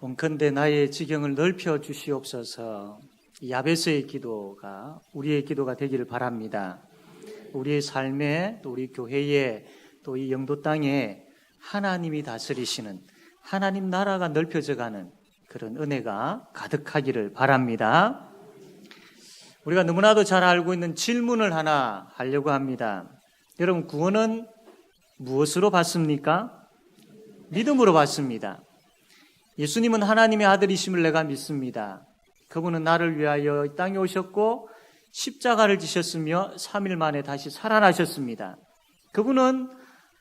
원컨대 나의 지경을 넓혀 주시옵소서. 야베스의 기도가 우리의 기도가 되기를 바랍니다. 우리의 삶에, 또 우리 교회에, 또 이 영도 땅에 하나님이 다스리시는 하나님 나라가 넓혀져가는 그런 은혜가 가득하기를 바랍니다. 우리가 너무나도 잘 알고 있는 질문을 하나 하려고 합니다. 여러분, 구원은 무엇으로 받습니까? 믿음으로 받습니다. 예수님은 하나님의 아들이심을 내가 믿습니다. 그분은 나를 위하여 이 땅에 오셨고 십자가를 지셨으며 3일 만에 다시 살아나셨습니다. 그분은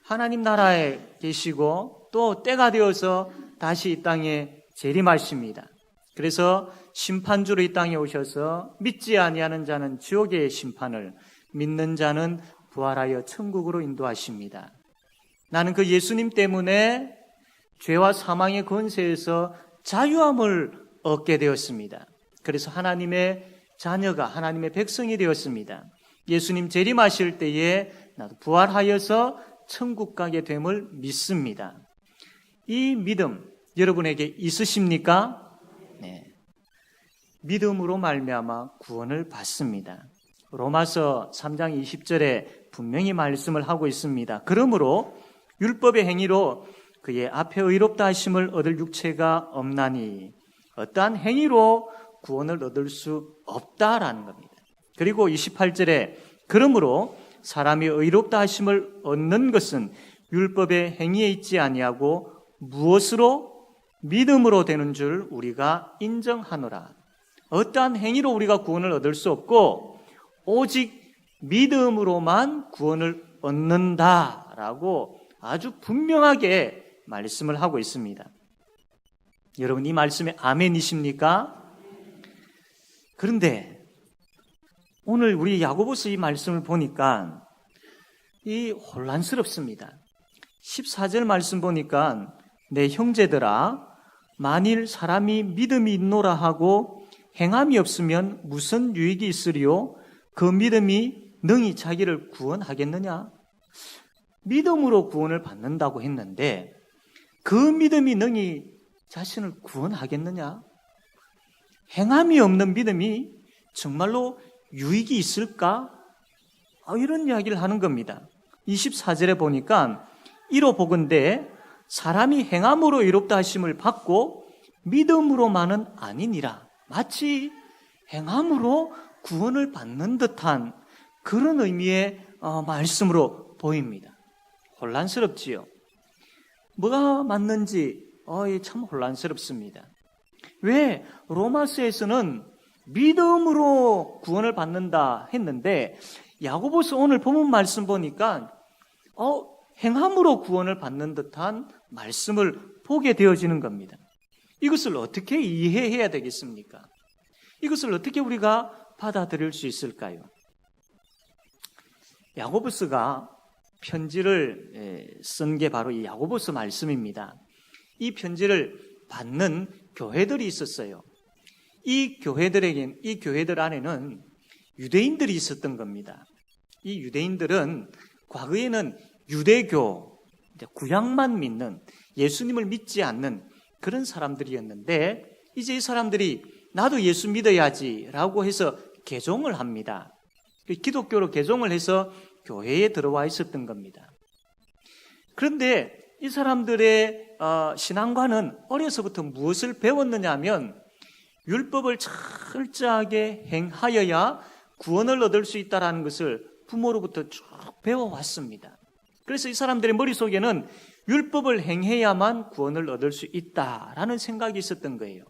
하나님 나라에 계시고 또 때가 되어서 다시 이 땅에 재림하십니다. 그래서 심판주로 이 땅에 오셔서 믿지 아니하는 자는 지옥의 심판을, 믿는 자는 부활하여 천국으로 인도하십니다. 나는 그 예수님 때문에 죄와 사망의 권세에서 자유함을 얻게 되었습니다. 그래서 하나님의 자녀가, 하나님의 백성이 되었습니다. 예수님 재림하실 때에 나도 부활하여서 천국 가게 됨을 믿습니다. 이 믿음 여러분에게 있으십니까? 네. 믿음으로 말미암아 구원을 받습니다. 로마서 3장 20절에 분명히 말씀을 하고 있습니다. 그러므로 율법의 행위로 그의 앞에 의롭다 하심을 얻을 육체가 없나니 어떠한 행위로 구원을 얻을 수 없다라는 겁니다. 그리고 28절에 그러므로 사람이 의롭다 하심을 얻는 것은 율법의 행위에 있지 아니하고 무엇으로? 믿음으로 되는 줄 우리가 인정하노라. 어떠한 행위로 우리가 구원을 얻을 수 없고 오직 믿음으로만 구원을 얻는다라고 아주 분명하게 말씀을 하고 있습니다. 여러분, 이 말씀에 아멘이십니까? 그런데 오늘 우리 야고보서 이 말씀을 보니까 이 혼란스럽습니다. 14절 말씀 보니까 내 형제들아 만일 사람이 믿음이 있노라 하고 행함이 없으면 무슨 유익이 있으리요? 그 믿음이 능히 자기를 구원하겠느냐? 믿음으로 구원을 받는다고 했는데 그 믿음이 능히 자신을 구원하겠느냐? 행함이 없는 믿음이 정말로 유익이 있을까? 이런 이야기를 하는 겁니다. 24절에 보니까 이로 보건대 사람이 행함으로 의롭다 하심을 받고 믿음으로만은 아니니라. 마치 행함으로 구원을 받는 듯한 그런 의미의 말씀으로 보입니다. 혼란스럽지요. 뭐가 맞는지 참 혼란스럽습니다. 왜 로마서에서는 믿음으로 구원을 받는다 했는데 야고보서 오늘 본문 말씀 보니까 행함으로 구원을 받는 듯한 말씀을 보게 되어지는 겁니다. 이것을 어떻게 이해해야 되겠습니까? 이것을 어떻게 우리가 받아들일 수 있을까요? 야고보서가 편지를 쓴 게 바로 이 야고보서 말씀입니다. 이 편지를 받는 교회들이 있었어요. 이 교회들 안에는 유대인들이 있었던 겁니다. 이 유대인들은 과거에는 유대교, 구약만 믿는, 예수님을 믿지 않는 그런 사람들이었는데 이제 이 사람들이 나도 예수 믿어야지라고 해서 개종을 합니다. 기독교로 개종을 해서 교회에 들어와 있었던 겁니다. 그런데 이 사람들의 신앙관은 어려서부터 무엇을 배웠느냐 하면 율법을 철저하게 행하여야 구원을 얻을 수 있다는 것을 부모로부터 쭉 배워왔습니다. 그래서 이 사람들의 머릿속에는 율법을 행해야만 구원을 얻을 수 있다라는 생각이 있었던 거예요.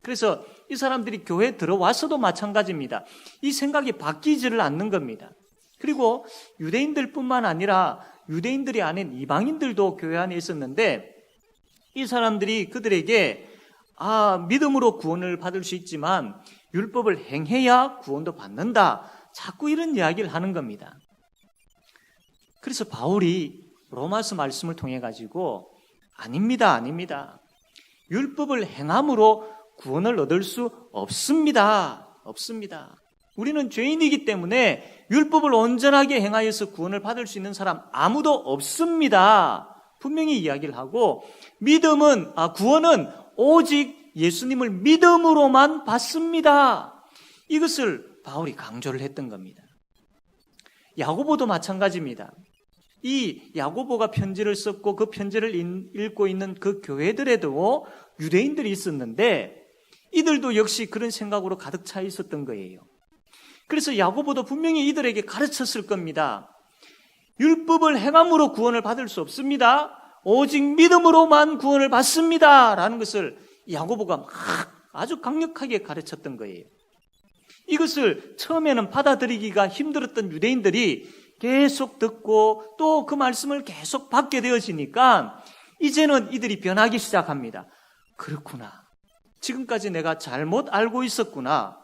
그래서 이 사람들이 교회에 들어와서도 마찬가지입니다. 이 생각이 바뀌지를 않는 겁니다. 그리고 유대인들뿐만 아니라 유대인들이 아닌 이방인들도 교회 안에 있었는데 이 사람들이 그들에게 믿음으로 구원을 받을 수 있지만 율법을 행해야 구원도 받는다. 자꾸 이런 이야기를 하는 겁니다. 그래서 바울이 로마서 말씀을 통해 가지고 아닙니다. 율법을 행함으로 구원을 얻을 수 없습니다. 우리는 죄인이기 때문에 율법을 온전하게 행하여서 구원을 받을 수 있는 사람 아무도 없습니다. 분명히 이야기를 하고 구원은 오직 예수님을 믿음으로만 받습니다. 이것을 바울이 강조를 했던 겁니다. 야고보도 마찬가지입니다. 이 야고보가 편지를 썼고 그 편지를 읽고 있는 그 교회들에도 유대인들이 있었는데 이들도 역시 그런 생각으로 가득 차 있었던 거예요. 그래서 야고보도 분명히 이들에게 가르쳤을 겁니다. 율법을 행함으로 구원을 받을 수 없습니다. 오직 믿음으로만 구원을 받습니다. 라는 것을 야고보가 막 아주 강력하게 가르쳤던 거예요. 이것을 처음에는 받아들이기가 힘들었던 유대인들이 계속 듣고 또 그 말씀을 계속 받게 되어지니까 이제는 이들이 변하기 시작합니다. 그렇구나. 지금까지 내가 잘못 알고 있었구나.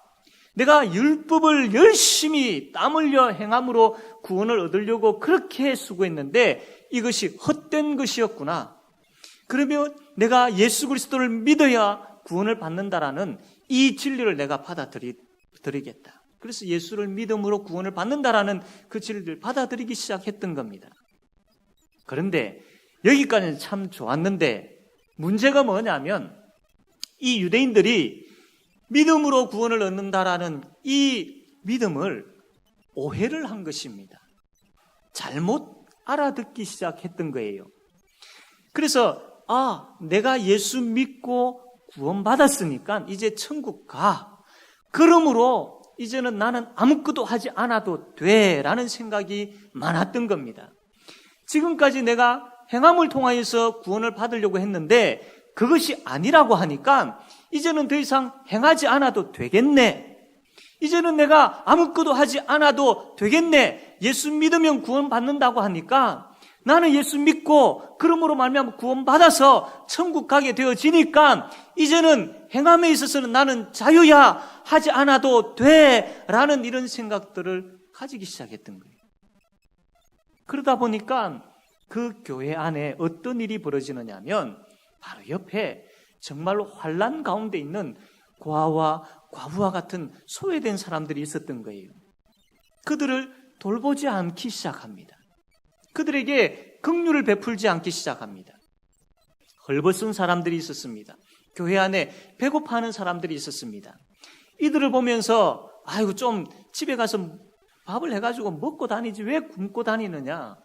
내가 율법을 열심히 땀 흘려 행함으로 구원을 얻으려고 그렇게 수고했는데 이것이 헛된 것이었구나. 그러면 내가 예수 그리스도를 믿어야 구원을 받는다라는 이 진리를 내가 받아들이겠다. 그래서 예수를 믿음으로 구원을 받는다라는 그 진리를 받아들이기 시작했던 겁니다. 그런데 여기까지는 참 좋았는데 문제가 뭐냐면 이 유대인들이 믿음으로 구원을 얻는다라는 이 믿음을 오해를 한 것입니다. 잘못 알아듣기 시작했던 거예요. 그래서 내가 예수 믿고 구원받았으니까 이제 천국 가. 그러므로 이제는 나는 아무것도 하지 않아도 돼라는 생각이 많았던 겁니다. 지금까지 내가 행함을 통하여서 구원을 받으려고 했는데 그것이 아니라고 하니까 이제는 더 이상 행하지 않아도 되겠네. 이제는 내가 아무것도 하지 않아도 되겠네. 예수 믿으면 구원받는다고 하니까 나는 예수 믿고 그러므로 말미암아 구원받아서 천국 가게 되어지니까 이제는 행함에 있어서는 나는 자유야. 하지 않아도 돼. 라는 이런 생각들을 가지기 시작했던 거예요. 그러다 보니까 그 교회 안에 어떤 일이 벌어지느냐 하면 바로 옆에 정말로 환난 가운데 있는 고아와 과부와 같은 소외된 사람들이 있었던 거예요. 그들을 돌보지 않기 시작합니다. 그들에게 긍휼을 베풀지 않기 시작합니다. 헐벗은 사람들이 있었습니다. 교회 안에 배고파하는 사람들이 있었습니다. 이들을 보면서 좀 집에 가서 밥을 해가지고 먹고 다니지 왜 굶고 다니느냐.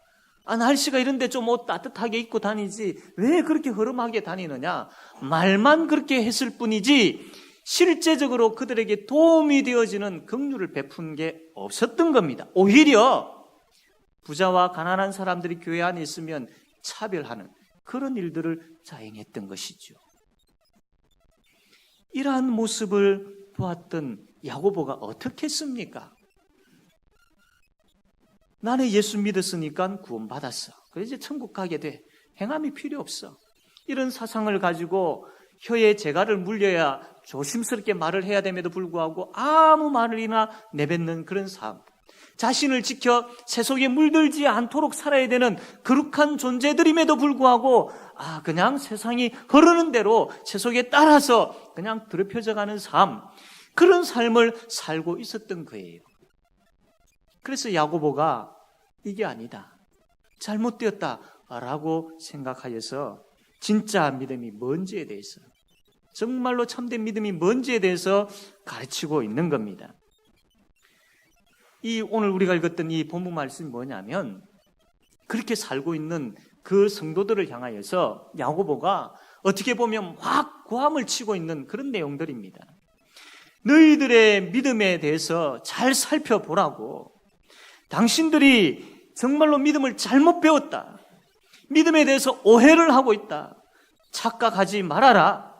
날씨가 이런데 좀 옷 따뜻하게 입고 다니지 왜 그렇게 허름하게 다니느냐. 말만 그렇게 했을 뿐이지 실제적으로 그들에게 도움이 되어지는 긍휼을 베푼 게 없었던 겁니다. 오히려 부자와 가난한 사람들이 교회 안에 있으면 차별하는 그런 일들을 자행했던 것이죠. 이러한 모습을 보았던 야고보가 어떻게 했습니까? 나는 예수 믿었으니까 구원받았어. 그래서 이제 천국 가게 돼. 행함이 필요 없어. 이런 사상을 가지고 혀에 재갈을 물려야 조심스럽게 말을 해야 됨에도 불구하고 아무 말이나 내뱉는 그런 삶. 자신을 지켜 세속에 물들지 않도록 살아야 되는 거룩한 존재들임에도 불구하고 그냥 세상이 흐르는 대로 세속에 따라서 그냥 더럽혀져가는 삶. 그런 삶을 살고 있었던 거예요. 그래서 야고보가 이게 아니다. 잘못되었다라고 생각하여서 진짜 믿음이 뭔지에 대해서 정말로 참된 믿음이 뭔지에 대해서 가르치고 있는 겁니다. 오늘 우리가 읽었던 이 본문 말씀이 뭐냐면 그렇게 살고 있는 그 성도들을 향하여서 야고보가 어떻게 보면 확 고함을 치고 있는 그런 내용들입니다. 너희들의 믿음에 대해서 잘 살펴보라고. 당신들이 정말로 믿음을 잘못 배웠다. 믿음에 대해서 오해를 하고 있다. 착각하지 말아라.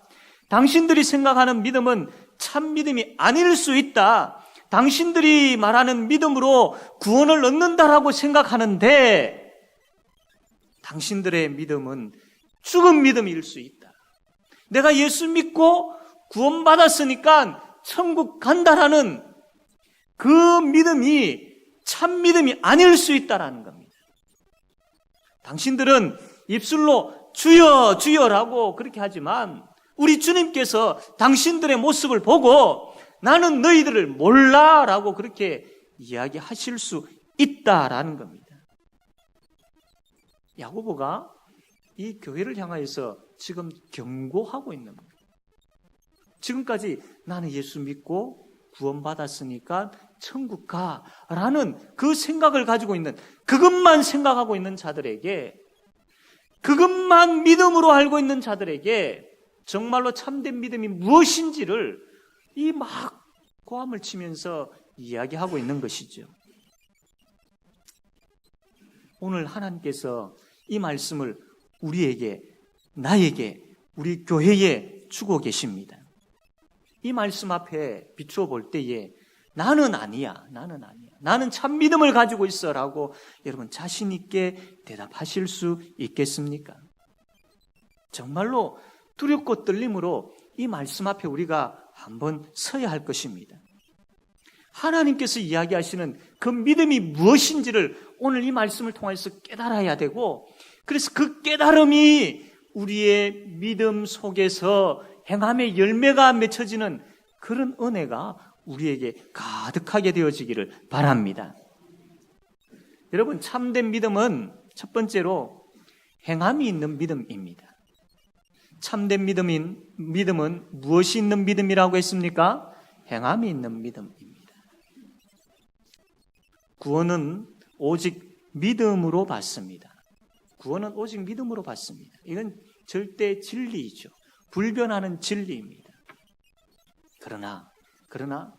당신들이 생각하는 믿음은 참 믿음이 아닐 수 있다. 당신들이 말하는 믿음으로 구원을 얻는다라고 생각하는데 당신들의 믿음은 죽은 믿음일 수 있다. 내가 예수 믿고 구원받았으니까 천국 간다라는 그 믿음이 참 믿음이 아닐 수 있다라는 겁니다. 당신들은 입술로 주여 주여라고 그렇게 하지만 우리 주님께서 당신들의 모습을 보고 나는 너희들을 몰라라고 그렇게 이야기하실 수 있다라는 겁니다. 야고보가 이 교회를 향하여서 지금 경고하고 있는 겁니다. 지금까지 나는 예수 믿고 구원받았으니까 천국 가라는 그 생각을 가지고 있는, 그것만 생각하고 있는 자들에게, 그것만 믿음으로 알고 있는 자들에게 정말로 참된 믿음이 무엇인지를 이 막 고함을 치면서 이야기하고 있는 것이죠. 오늘 하나님께서 이 말씀을 우리에게, 나에게, 우리 교회에 주고 계십니다. 이 말씀 앞에 비추어 볼 때에 나는 아니야, 나는 참 믿음을 가지고 있어라고 여러분 자신 있게 대답하실 수 있겠습니까? 정말로 두렵고 떨림으로 이 말씀 앞에 우리가 한번 서야 할 것입니다. 하나님께서 이야기하시는 그 믿음이 무엇인지를 오늘 이 말씀을 통해서 깨달아야 되고, 그래서 그 깨달음이 우리의 믿음 속에서 행함의 열매가 맺혀지는 그런 은혜가 우리에게 가득하게 되어지기를 바랍니다. 여러분, 참된 믿음은 첫 번째로 행함이 있는 믿음입니다. 참된 믿음은 무엇이 있는 믿음이라고 했습니까? 행함이 있는 믿음입니다. 구원은 오직 믿음으로 받습니다. 구원은 오직 믿음으로 받습니다. 이건 절대 진리이죠. 불변하는 진리입니다. 그러나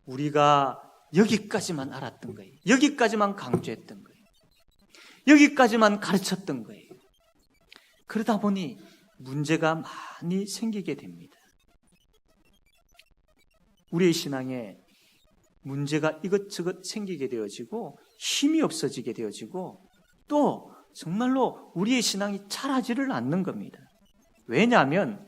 우리가 여기까지만 알았던 거예요. 여기까지만 강조했던 거예요. 여기까지만 가르쳤던 거예요. 그러다 보니 문제가 많이 생기게 됩니다. 우리의 신앙에 문제가 이것저것 생기게 되어지고 힘이 없어지게 되어지고 또 정말로 우리의 신앙이 자라지를 않는 겁니다. 왜냐하면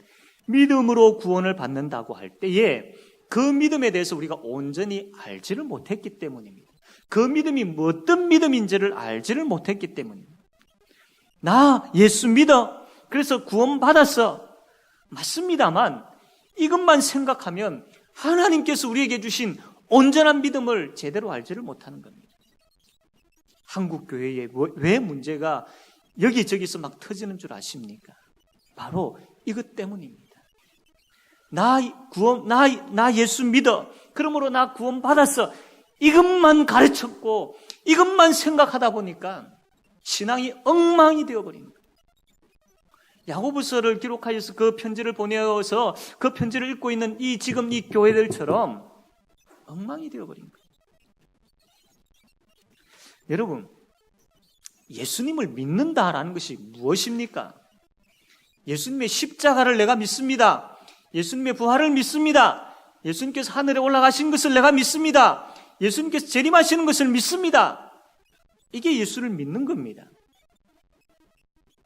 믿음으로 구원을 받는다고 할 때에 그 믿음에 대해서 우리가 온전히 알지를 못했기 때문입니다. 그 믿음이 어떤 믿음인지를 알지를 못했기 때문입니다. 나 예수 믿어. 그래서 구원받았어. 맞습니다만 이것만 생각하면 하나님께서 우리에게 주신 온전한 믿음을 제대로 알지를 못하는 겁니다. 한국 교회에 왜 문제가 여기저기서 막 터지는 줄 아십니까? 바로 이것 때문입니다. 나 예수 믿어. 그러므로 나 구원 받았어. 이것만 가르쳤고 이것만 생각하다 보니까 신앙이 엉망이 되어버린 거예요. 야고보서를 기록하여서 그 편지를 보내어서 그 편지를 읽고 있는 지금 이 교회들처럼 엉망이 되어버린 거예요. 여러분, 예수님을 믿는다라는 것이 무엇입니까? 예수님의 십자가를 내가 믿습니다. 예수님의 부활을 믿습니다. 예수님께서 하늘에 올라가신 것을 내가 믿습니다. 예수님께서 재림하시는 것을 믿습니다. 이게 예수를 믿는 겁니다.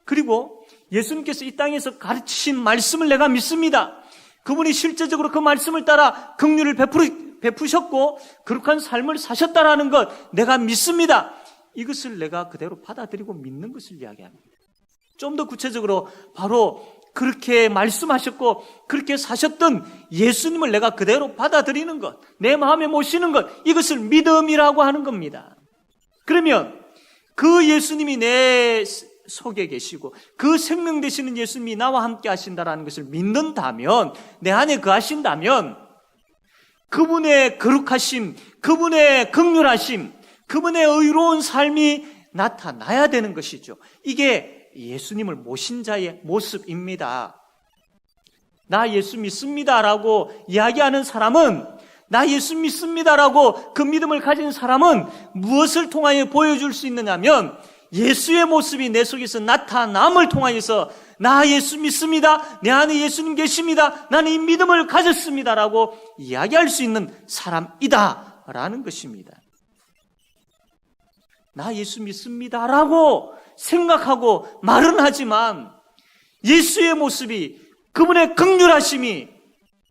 그리고 예수님께서 이 땅에서 가르치신 말씀을 내가 믿습니다. 그분이 실제적으로 그 말씀을 따라 긍휼을 베푸셨고 거룩한 삶을 사셨다라는 것 내가 믿습니다. 이것을 내가 그대로 받아들이고 믿는 것을 이야기합니다. 좀 더 구체적으로 바로 그렇게 말씀하셨고 그렇게 사셨던 예수님을 내가 그대로 받아들이는 것, 내 마음에 모시는 것, 이것을 믿음이라고 하는 겁니다. 그러면 그 예수님이 내 속에 계시고 그 생명 되시는 예수님이 나와 함께 하신다라는 것을 믿는다면, 내 안에 거하신다면 그분의 거룩하심, 그분의 긍휼하심, 그분의 의로운 삶이 나타나야 되는 것이죠. 이게 예수님을 모신 자의 모습입니다. 나 예수 믿습니다라고 이야기하는 사람은, 나 예수 믿습니다라고 그 믿음을 가진 사람은 무엇을 통하여 보여줄 수 있느냐면 예수의 모습이 내 속에서 나타남을 통하여서 나 예수 믿습니다. 내 안에 예수님 계십니다. 나는 이 믿음을 가졌습니다라고 이야기할 수 있는 사람이다라는 것입니다. 나 예수 믿습니다라고 생각하고 말은 하지만 예수의 모습이, 그분의 긍휼하심이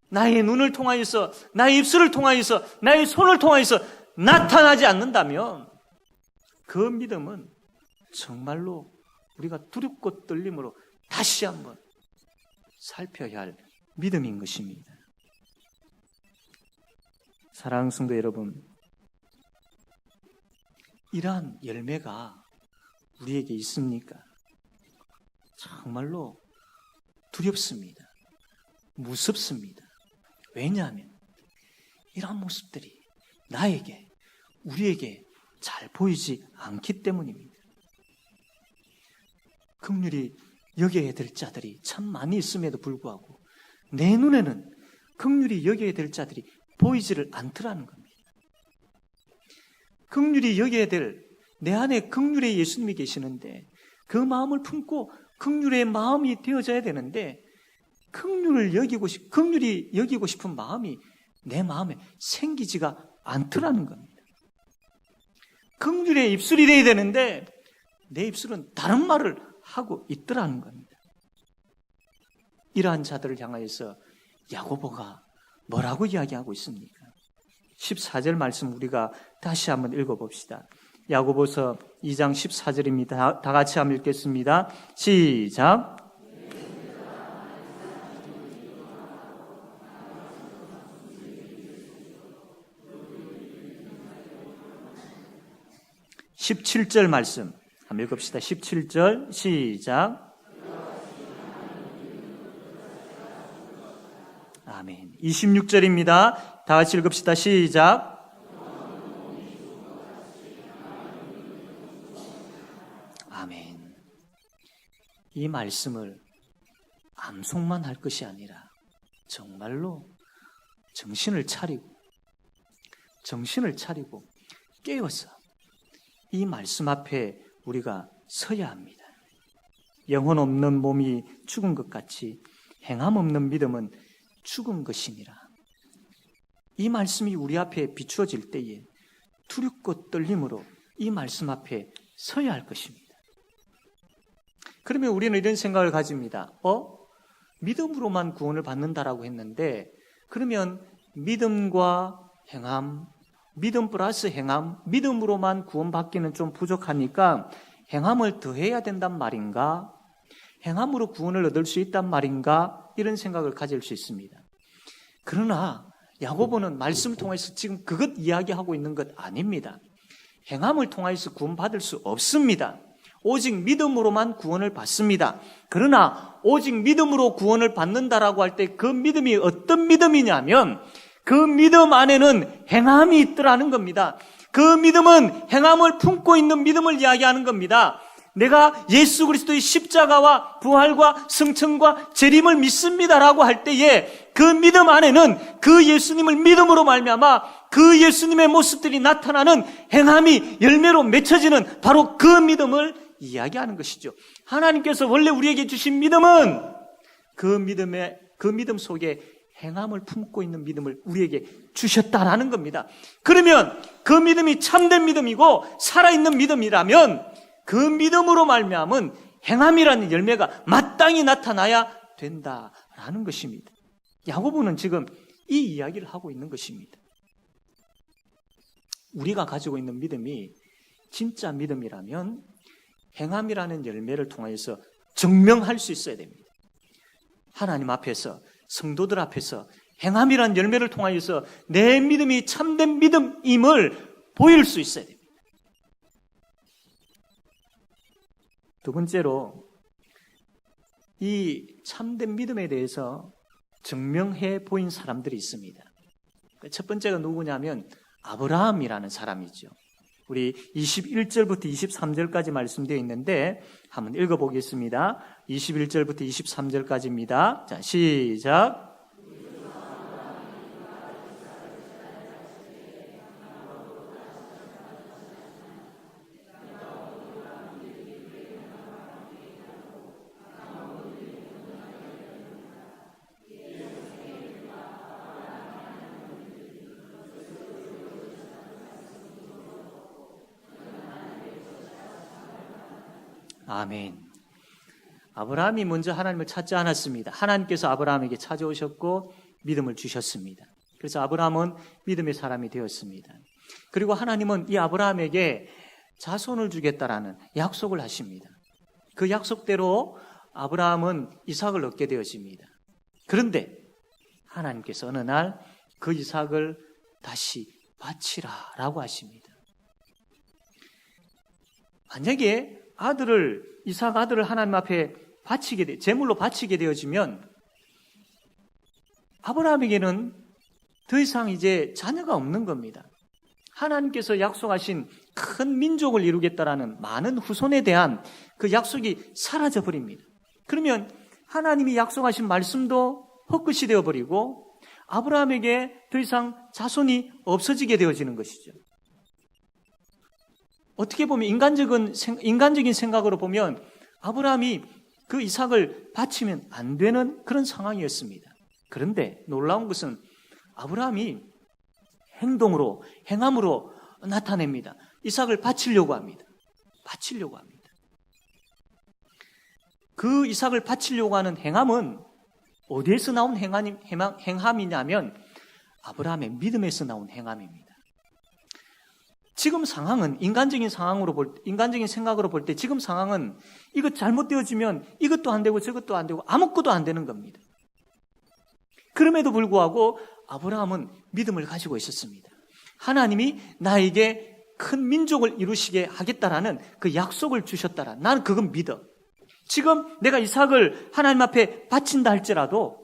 나의 눈을 통하여서, 나의 입술을 통하여서, 나의 손을 통하여서 나타나지 않는다면 그 믿음은 정말로 우리가 두렵고 떨림으로 다시 한번 살펴야 할 믿음인 것입니다. 사랑하는 성도 여러분, 이러한 열매가 우리에게 있습니까? 정말로 두렵습니다. 무섭습니다. 왜냐하면 이런 모습들이 나에게, 우리에게 잘 보이지 않기 때문입니다. 긍휼히 여겨야 될 자들이 참 많이 있음에도 불구하고 내 눈에는 긍휼히 여겨야 될 자들이 보이지를 않더라는 겁니다. 긍휼히 여겨야 될 내 안에 긍휼의 예수님이 계시는데 그 마음을 품고 긍휼의 마음이 되어져야 되는데 긍휼히 여기고 싶은 마음이 내 마음에 생기지가 않더라는 겁니다. 긍휼의 입술이 돼야 되는데 내 입술은 다른 말을 하고 있더라는 겁니다. 이러한 자들을 향하여서 야고보가 뭐라고 이야기하고 있습니까? 14절 말씀 우리가 다시 한번 읽어봅시다. 야고보서 2장 14절입니다. 다 같이 한번 읽겠습니다. 시작. (17절) 말씀 한번 읽읍시다. 17절 시작. 아멘. 26절입니다. 다 같이 읽읍시다. 시작. 아멘. 이 말씀을 암송만 할 것이 아니라 정말로 정신을 차리고 깨어서 이 말씀 앞에 우리가 서야 합니다. 영혼 없는 몸이 죽은 것 같이 행함 없는 믿음은 죽은 것이니라. 이 말씀이 우리 앞에 비추어질 때에 두렵고 떨림으로 이 말씀 앞에 서야 할 것입니다. 그러면 우리는 이런 생각을 가집니다. 믿음으로만 구원을 받는다라고 했는데 그러면 믿음과 행함, 믿음 플러스 행함, 믿음으로만 구원받기는 좀 부족하니까 행함을 더해야 된단 말인가? 행함으로 구원을 얻을 수 있단 말인가? 이런 생각을 가질 수 있습니다. 그러나 야고보는 말씀을 통해서 지금 그것 이야기하고 있는 것 아닙니다. 행함을 통해서 구원받을 수 없습니다. 오직 믿음으로만 구원을 받습니다. 그러나 오직 믿음으로 구원을 받는다라고 할 때 그 믿음이 어떤 믿음이냐면 그 믿음 안에는 행함이 있더라는 겁니다. 그 믿음은 행함을 품고 있는 믿음을 이야기하는 겁니다. 내가 예수 그리스도의 십자가와 부활과 승천과 재림을 믿습니다라고 할 때에 그 믿음 안에는 그 예수님을 믿음으로 말미암아 그 예수님의 모습들이 나타나는 행함이 열매로 맺혀지는 바로 그 믿음을 이야기하는 것이죠. 하나님께서 원래 우리에게 주신 믿음은 그 믿음 속에 행함을 품고 있는 믿음을 우리에게 주셨다라는 겁니다. 그러면 그 믿음이 참된 믿음이고 살아있는 믿음이라면 그 믿음으로 말미암은 행함이라는 열매가 마땅히 나타나야 된다라는 것입니다. 야고보는 지금 이 이야기를 하고 있는 것입니다. 우리가 가지고 있는 믿음이 진짜 믿음이라면 행함이라는 열매를 통해서 증명할 수 있어야 됩니다. 하나님 앞에서, 성도들 앞에서 행함이라는 열매를 통하여서 내 믿음이 참된 믿음임을 보일 수 있어야 됩니다. 두 번째로 이 참된 믿음에 대해서 증명해 보인 사람들이 있습니다. 첫 번째가 누구냐면 아브라함이라는 사람이죠. 우리 21절부터 23절까지 말씀되어 있는데 한번 읽어보겠습니다. 21절부터 23절까지입니다. 자, 시작. 아멘. 아브라함이 먼저 하나님을 찾지 않았습니다. 하나님께서 아브라함에게 찾아오셨고 믿음을 주셨습니다. 그래서 아브라함은 믿음의 사람이 되었습니다. 그리고 하나님은 이 아브라함에게 자손을 주겠다라는 약속을 하십니다. 그 약속대로 아브라함은 이삭을 얻게 되어집니다. 그런데 하나님께서 어느 날 그 이삭을 다시 바치라라고 하십니다. 만약에 이삭 아들을 하나님 앞에 제물로 바치게 되어지면 아브라함에게는 더 이상 이제 자녀가 없는 겁니다. 하나님께서 약속하신 큰 민족을 이루겠다라는 많은 후손에 대한 그 약속이 사라져 버립니다. 그러면 하나님이 약속하신 말씀도 헛것이 되어버리고 아브라함에게 더 이상 자손이 없어지게 되어지는 것이죠. 어떻게 보면 인간적인 생각으로 보면 아브라함이 그 이삭을 바치면 안 되는 그런 상황이었습니다. 그런데 놀라운 것은 아브라함이 행함으로 나타냅니다. 이삭을 바치려고 합니다. 그 이삭을 바치려고 하는 행함은 어디에서 나온 행함이냐면 아브라함의 믿음에서 나온 행함입니다. 지금 상황은 인간적인 생각으로 볼 때 지금 상황은 이것 잘못되어지면 이것도 안 되고 저것도 안 되고 아무것도 안 되는 겁니다. 그럼에도 불구하고 아브라함은 믿음을 가지고 있었습니다. 하나님이 나에게 큰 민족을 이루시게 하겠다라는 그 약속을 주셨다라. 나는 그건 믿어. 지금 내가 이삭을 하나님 앞에 바친다 할지라도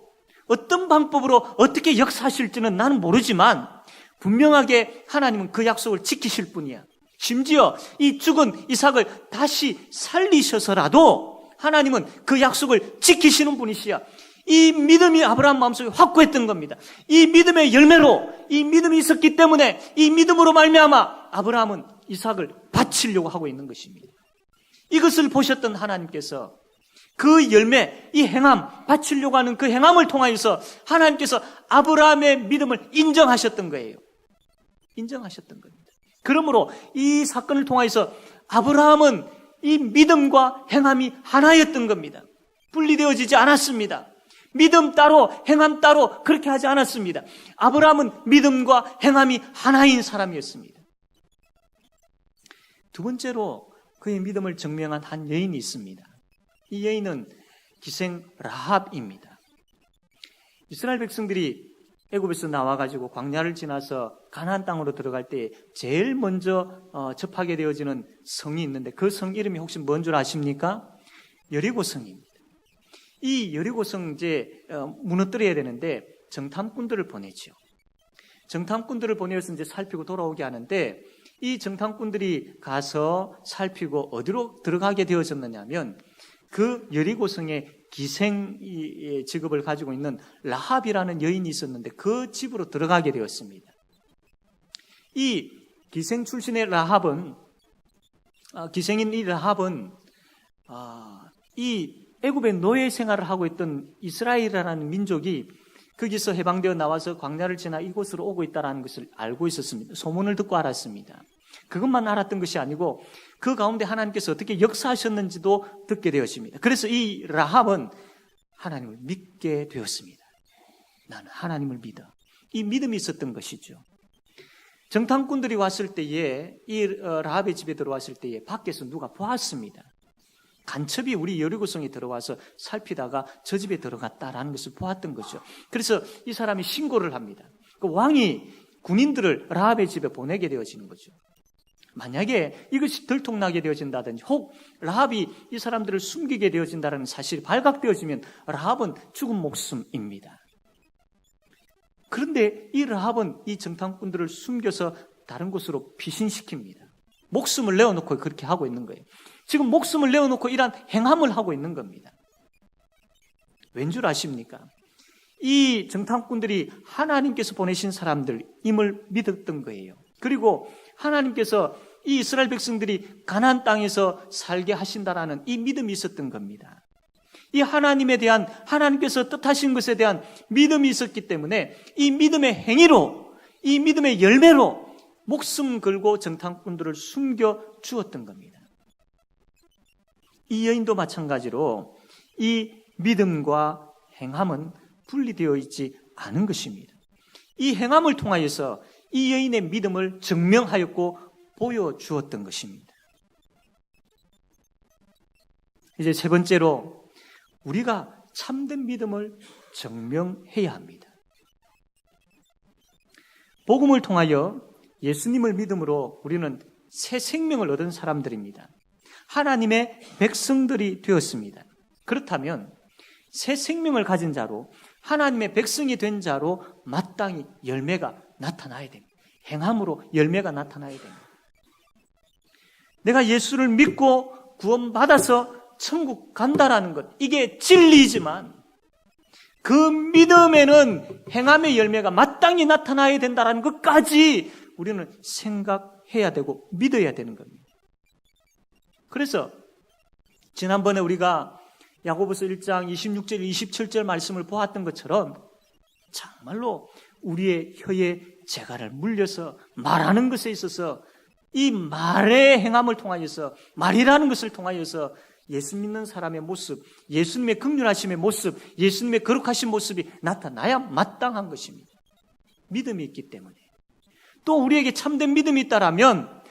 어떤 방법으로 어떻게 역사하실지는 나는 모르지만 분명하게 하나님은 그 약속을 지키실 분이야. 심지어 이 죽은 이삭을 다시 살리셔서라도 하나님은 그 약속을 지키시는 분이시야. 이 믿음이 아브라함 마음속에 확고했던 겁니다. 이 믿음의 열매로 이 믿음이 있었기 때문에 이 믿음으로 말미암아 아브라함은 이삭을 바치려고 하고 있는 것입니다. 이것을 보셨던 하나님께서 그 열매, 이 행함, 바치려고 하는 그 행함을 통하여서 하나님께서 아브라함의 믿음을 인정하셨던 거예요. 인정하셨던 겁니다. 그러므로 이 사건을 통하여서 아브라함은 이 믿음과 행함이 하나였던 겁니다. 분리되어지지 않았습니다. 믿음 따로 행함 따로 그렇게 하지 않았습니다. 아브라함은 믿음과 행함이 하나인 사람이었습니다. 두 번째로 그의 믿음을 증명한 한 여인이 있습니다. 이 여인은 기생 라합입니다. 이스라엘 백성들이 애굽에서 나와가지고 광야를 지나서 가나안 땅으로 들어갈 때 제일 먼저 접하게 되어지는 성이 있는데 그 성 이름이 혹시 뭔 줄 아십니까? 여리고성입니다. 이 여리고성 이제 무너뜨려야 되는데 정탐꾼들을 보내죠. 정탐꾼들을 보내서 이제 살피고 돌아오게 하는데 이 정탐꾼들이 가서 살피고 어디로 들어가게 되어졌느냐면 그 여리고성의 기생 직업을 가지고 있는 라합이라는 여인이 있었는데 그 집으로 들어가게 되었습니다. 이 기생 출신의 라합은 기생인 이 라합은 이 애굽의 노예 생활을 하고 있던 이스라엘이라는 민족이 거기서 해방되어 나와서 광야를 지나 이곳으로 오고 있다는 것을 알고 있었습니다. 소문을 듣고 알았습니다. 그것만 알았던 것이 아니고 그 가운데 하나님께서 어떻게 역사하셨는지도 듣게 되었습니다. 그래서 이 라합은 하나님을 믿게 되었습니다. 나는 하나님을 믿어. 이 믿음이 있었던 것이죠. 정탐꾼들이 왔을 때에 이 라합의 집에 들어왔을 때에 밖에서 누가 보았습니다. 간첩이 우리 여리고성에 들어와서 살피다가 저 집에 들어갔다라는 것을 보았던 거죠. 그래서 이 사람이 신고를 합니다. 그 왕이 군인들을 라합의 집에 보내게 되어지는 거죠. 만약에 이것이 들통나게 되어진다든지 혹 라합이 이 사람들을 숨기게 되어진다는 사실이 발각되어지면 라합은 죽은 목숨입니다. 그런데 이 라합은 이 정탐꾼들을 숨겨서 다른 곳으로 피신시킵니다. 목숨을 내어놓고 그렇게 하고 있는 거예요. 지금 목숨을 내어놓고 이러한 행함을 하고 있는 겁니다. 왠 줄 아십니까? 이 정탐꾼들이 하나님께서 보내신 사람들임을 믿었던 거예요. 그리고 하나님께서 이 이스라엘 백성들이 가나안 땅에서 살게 하신다라는 이 믿음이 있었던 겁니다. 이 하나님에 대한 하나님께서 뜻하신 것에 대한 믿음이 있었기 때문에 이 믿음의 행위로 이 믿음의 열매로 목숨 걸고 정탐꾼들을 숨겨 주었던 겁니다. 이 여인도 마찬가지로 이 믿음과 행함은 분리되어 있지 않은 것입니다. 이 행함을 통하여서 이 여인의 믿음을 증명하였고 보여주었던 것입니다. 이제 세 번째로 우리가 참된 믿음을 증명해야 합니다. 복음을 통하여 예수님을 믿음으로 우리는 새 생명을 얻은 사람들입니다. 하나님의 백성들이 되었습니다. 그렇다면 새 생명을 가진 자로 하나님의 백성이 된 자로 마땅히 열매가 나타나야 됩니다. 행함으로 열매가 나타나야 됩니다. 내가 예수를 믿고 구원받아서 천국 간다라는 것, 이게 진리지만 그 믿음에는 행함의 열매가 마땅히 나타나야 된다는 것까지 우리는 생각해야 되고 믿어야 되는 겁니다. 그래서 지난번에 우리가 야고보서 1장 26절, 27절 말씀을 보았던 것처럼 정말로 우리의 혀에 재갈을 물려서 말하는 것에 있어서 이 말의 행함을 통하여서, 말이라는 것을 통하여서 예수 믿는 사람의 모습, 예수님의 긍휼하심의 모습, 예수님의 거룩하신 모습이 나타나야 마땅한 것입니다. 믿음이 있기 때문에. 또 우리에게 참된 믿음이 있다라면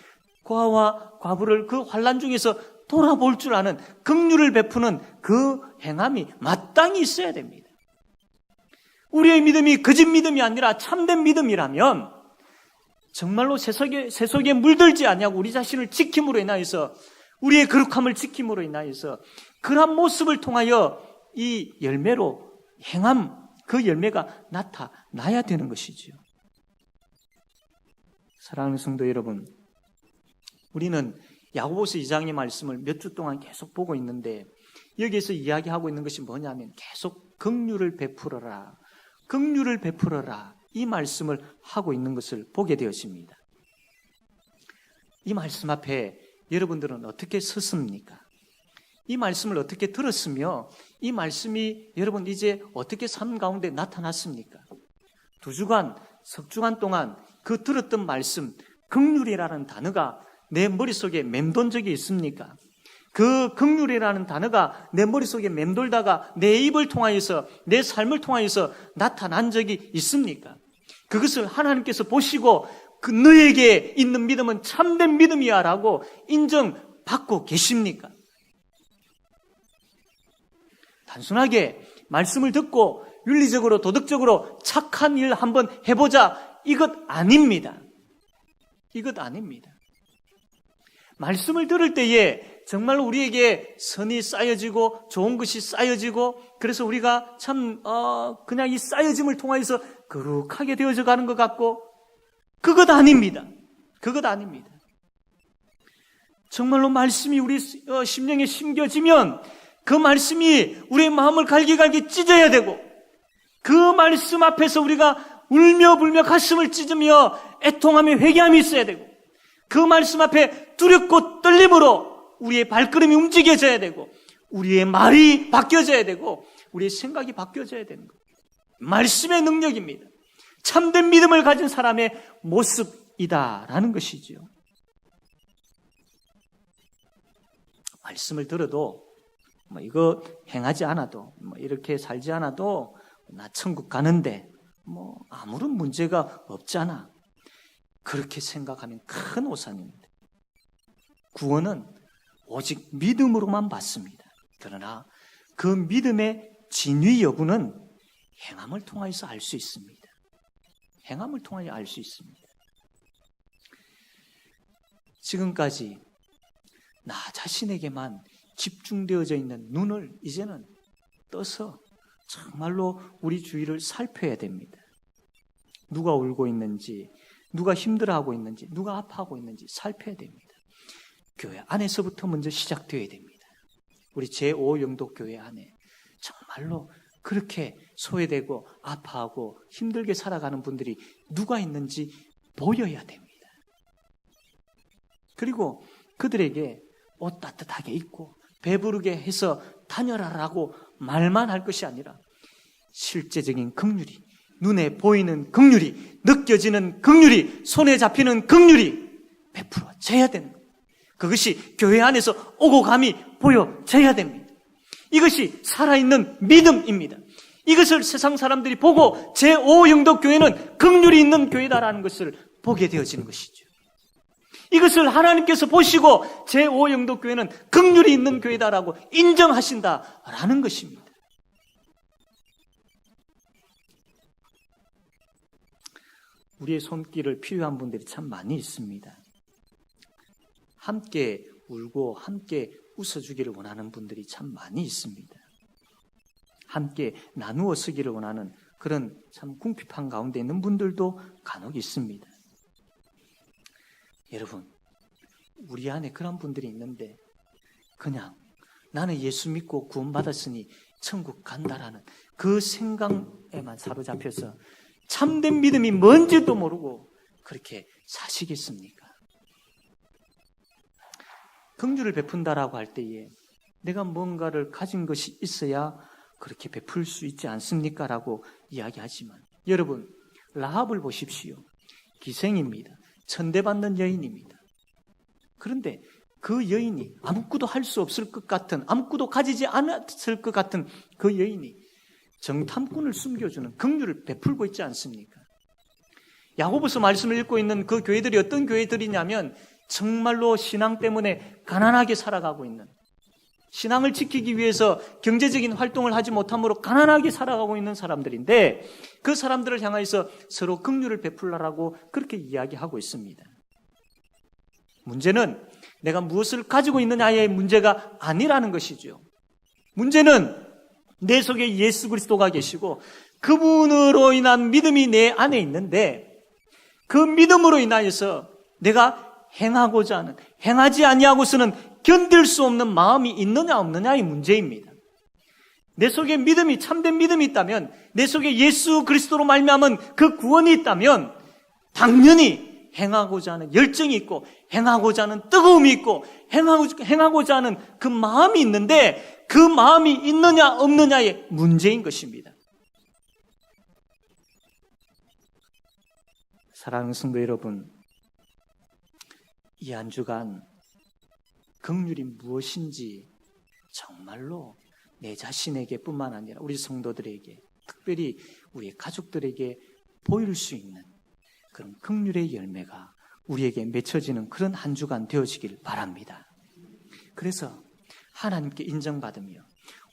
고아와 과부를 그 환난 중에서 돌아볼 줄 아는, 긍휼을 베푸는 그 행함이 마땅히 있어야 됩니다. 우리의 믿음이 거짓 믿음이 아니라 참된 믿음이라면 정말로 세속에 물들지 아니하고 우리 자신을 지킴으로 인하여서, 우리의 거룩함을 지킴으로 인하여서 그러한 모습을 통하여 이 열매로, 행함, 그 열매가 나타나야 되는 것이지요. 사랑하는 성도 여러분, 우리는 야고보서 2장의 말씀을 몇 주 동안 계속 보고 있는데 여기에서 이야기하고 있는 것이 뭐냐면 계속 긍휼을 베풀어라, 긍휼을 베풀어라, 이 말씀을 하고 있는 것을 보게 되었습니다. 이 말씀 앞에 여러분들은 어떻게 섰습니까? 이 말씀을 어떻게 들었으며 이 말씀이 여러분 이제 어떻게 삶 가운데 나타났습니까? 2주간, 석주간 동안 그 들었던 말씀, 긍휼이라는 단어가 내 머릿속에 맴돈 적이 있습니까? 그 긍휼이라는 단어가 내 머릿속에 맴돌다가 내 입을 통하여서, 내 삶을 통하여서 나타난 적이 있습니까? 그것을 하나님께서 보시고 그 너에게 있는 믿음은 참된 믿음이야 라고 인정받고 계십니까? 단순하게 말씀을 듣고 윤리적으로 도덕적으로 착한 일 한번 해보자, 이것 아닙니다. 이것 아닙니다. 말씀을 들을 때에 정말로 우리에게 선이 쌓여지고 좋은 것이 쌓여지고, 그래서 우리가 참 그냥 이 쌓여짐을 통해서 거룩하게 되어져 가는 것 같고, 그것 아닙니다. 그것 아닙니다. 정말로 말씀이 우리 심령에 심겨지면 그 말씀이 우리의 마음을 갈기갈기 찢어야 되고, 그 말씀 앞에서 우리가 울며 불며 가슴을 찢으며 애통하며 회개함이 있어야 되고, 그 말씀 앞에 두렵고 떨림으로 우리의 발걸음이 움직여져야 되고, 우리의 말이 바뀌어져야 되고, 우리의 생각이 바뀌어져야 되는 것. 말씀의 능력입니다. 참된 믿음을 가진 사람의 모습이다라는 것이죠. 말씀을 들어도 이거 행하지 않아도, 이렇게 살지 않아도 나 천국 가는데 아무런 문제가 없잖아, 그렇게 생각하면 큰 오산입니다. 구원은 오직 믿음으로만 받습니다. 그러나 그 믿음의 진위 여부는 행함을 통하여서 알 수 있습니다. 행함을 통하여 알 수 있습니다. 지금까지 나 자신에게만 집중되어져 있는 눈을 이제는 떠서 정말로 우리 주위를 살펴야 됩니다. 누가 울고 있는지, 누가 힘들어하고 있는지, 누가 아파하고 있는지 살펴야 됩니다. 교회 안에서부터 먼저 시작되어야 됩니다. 우리 제5영도교회 안에 정말로 그렇게 소외되고 아파하고 힘들게 살아가는 분들이 누가 있는지 보여야 됩니다. 그리고 그들에게 옷 따뜻하게 입고 배부르게 해서 다녀라라고 말만 할 것이 아니라 실제적인 긍휼이, 눈에 보이는 긍휼이, 느껴지는 긍휼이, 손에 잡히는 긍휼이 베풀어져야 되는 겁니다. 그것이 교회 안에서 오고 감이 보여져야 됩니다. 이것이 살아있는 믿음입니다. 이것을 세상 사람들이 보고 제5영도교회는 긍휼이 있는 교회다라는 것을 보게 되어지는 것이죠. 이것을 하나님께서 보시고 제5영도교회는 긍휼이 있는 교회다라고 인정하신다라는 것입니다. 우리의 손길을 필요한 분들이 참 많이 있습니다. 함께 울고 함께 웃어주기를 원하는 분들이 참 많이 있습니다. 함께 나누어 쓰기를 원하는 그런 참 궁핍한 가운데 있는 분들도 간혹 있습니다. 여러분, 우리 안에 그런 분들이 있는데 그냥 나는 예수 믿고 구원받았으니 천국 간다라는 그 생각에만 사로잡혀서 참된 믿음이 뭔지도 모르고 그렇게 사시겠습니까? 긍휼을 베푼다라고 할 때에 내가 뭔가를 가진 것이 있어야 그렇게 베풀 수 있지 않습니까? 라고 이야기하지만 여러분, 라합을 보십시오. 기생입니다. 천대받는 여인입니다. 그런데 그 여인이 아무것도 할 수 없을 것 같은, 아무것도 가지지 않았을 것 같은 그 여인이 정탐꾼을 숨겨주는 긍휼을 베풀고 있지 않습니까? 야고보서 말씀을 읽고 있는 그 교회들이 어떤 교회들이냐면 정말로 신앙 때문에 가난하게 살아가고 있는, 신앙을 지키기 위해서 경제적인 활동을 하지 못함으로 가난하게 살아가고 있는 사람들인데 그 사람들을 향해서 서로 긍휼을 베풀라라고 그렇게 이야기하고 있습니다. 문제는 내가 무엇을 가지고 있느냐의 문제가 아니라는 것이죠. 문제는 내 속에 예수 그리스도가 계시고 그분으로 인한 믿음이 내 안에 있는데 그 믿음으로 인하여서 내가 행하고자 하는, 행하지 아니하고서는 견딜 수 없는 마음이 있느냐 없느냐의 문제입니다. 내 속에 믿음이, 참된 믿음이 있다면, 내 속에 예수 그리스도로 말미암은 그 구원이 있다면 당연히 행하고자 하는 열정이 있고 행하고자 하는 뜨거움이 있고 행하고자 하는 그 마음이 있는데 그 마음이 있느냐 없느냐의 문제인 것입니다. 사랑하는 성도 여러분, 이 한 주간 긍휼이 무엇인지 정말로 내 자신에게 뿐만 아니라 우리 성도들에게, 특별히 우리 가족들에게 보일 수 있는 그런 긍휼의 열매가 우리에게 맺혀지는 그런 한 주간 되어지길 바랍니다. 그래서 하나님께 인정받으며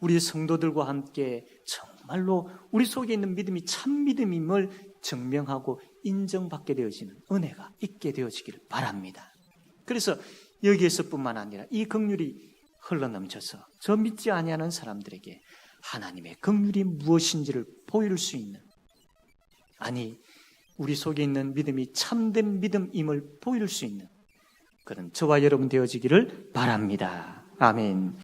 우리 성도들과 함께 정말로 우리 속에 있는 믿음이 참 믿음임을 증명하고 인정받게 되어지는 은혜가 있게 되어지길 바랍니다. 그래서 여기에서뿐만 아니라 이 긍휼이 흘러넘쳐서 저 믿지 아니하는 사람들에게 하나님의 긍휼이 무엇인지를 보일 수 있는, 아니 우리 속에 있는 믿음이 참된 믿음임을 보일 수 있는 그런 저와 여러분 되어지기를 바랍니다. 아멘.